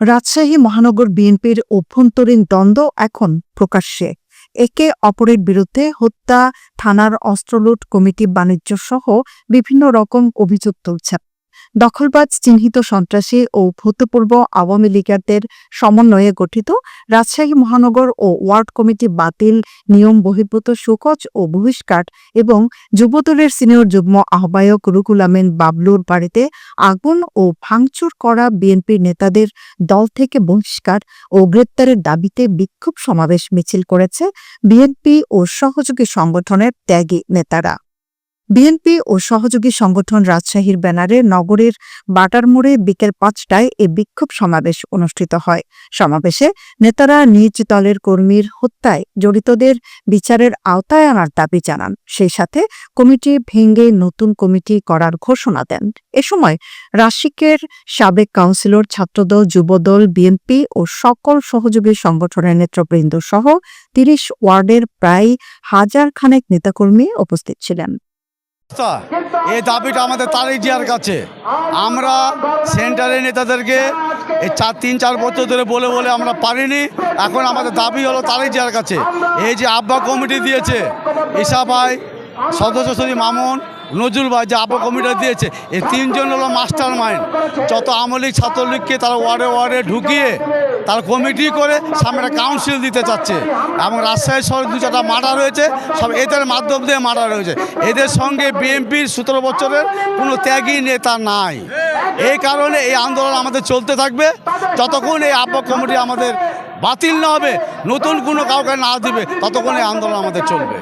রাজশাহী মহানগর বিএনপির অভ্যন্তরীণ দ্বন্দ্ব এখন প্রকাশ্যে। একে অপরের বিরুদ্ধে হত্যা, থানার অস্ত্রলুট, কমিটি বাণিজ্য সহ বিভিন্ন রকম অভিযোগ তুলছে। দখলবাজ চিহ্নিত সন্ত্রাসী ও ভূতপূর্ব আওয়ামী লীগারদের সমন্বয়ে গঠিত রাজশাহী মহানগর ও ওয়ার্ড কমিটি বাতিল, নিয়ম বহির্ভূত শোকজ ও বহিষ্কার এবং যুবদলের সিনিয়র যুগ্ম আহ্বায়ক রুহুল আমিন বাবলুর বাড়িতে আগুন ও ভাঙচুর করা বিএনপির নেতাদের দল থেকে বহিষ্কার ও গ্রেপ্তারের দাবিতে বিক্ষোভ সমাবেশ মিছিল করেছে বিএনপি ও সহযোগী সংগঠনের ত্যাগী নেতারা। বিএনপি ও সহযোগী সংগঠন রাজশাহীর ব্যানারে নগরীর বাটার মোড়ে বিকেল ৫টায় এ বিক্ষোভ সমাবেশ অনুষ্ঠিত হয়। সমাবেশে নেতারা নিজ দলের কর্মীর হত্যায় জড়িতদের বিচারের আওতায় আনার দাবি জানান। সেই সাথে কমিটি ভেঙে নতুন কমিটি করার ঘোষণা দেন। এ সময় রাশিকের সাবেক কাউন্সিলর, ছাত্রদল, যুবদল, বিএনপি ও সকল সহযোগী সংগঠনের নেতৃবৃন্দ সহ ৩০ ওয়ার্ডের প্রায় ১,০০০ খানেক নেতাকর্মী উপস্থিত ছিলেন। এই দাবিটা আমাদের তারেক জিয়ার কাছে। আমরা সেন্টারের নেতাদেরকে এই ৩-৪ বছর ধরে বলে বলে আমরা পারিনি। এখন আমাদের দাবি হলো তারেক জিয়ার কাছে। এই যে আব্বা কমিটি দিয়েছে, ঈশা ভাই, সদস্য সচিব মামুন, নজরুল ভাই যে আব্বা কমিটি দিয়েছে, এই তিনজন হলো মাস্টার মাইন্ড। যত আওয়ামী লীগ, ছাত্রলীগকে তারা ওয়ার্ডে ওয়ার্ডে ঢুকিয়ে তার কমিটি করে সামনে একটা কাউন্সিল দিতে চাচ্ছে। এবং রাজশাহী শহরে ২-৪টা মার্ডার হয়েছে, সব এদের মাধ্যম দিয়ে মার্ডার হয়েছে। এদের সঙ্গে বিএনপির ১৭ বছরের কোনো ত্যাগী নেতা নাই। এই কারণে এই আন্দোলন আমাদের চলতে থাকবে যতক্ষণ এই আব্বা কমিটি আমাদের বাতিল না হবে, নতুন কোনো কাউকে না দিবে, ততক্ষণ এই আন্দোলন আমাদের চলবে।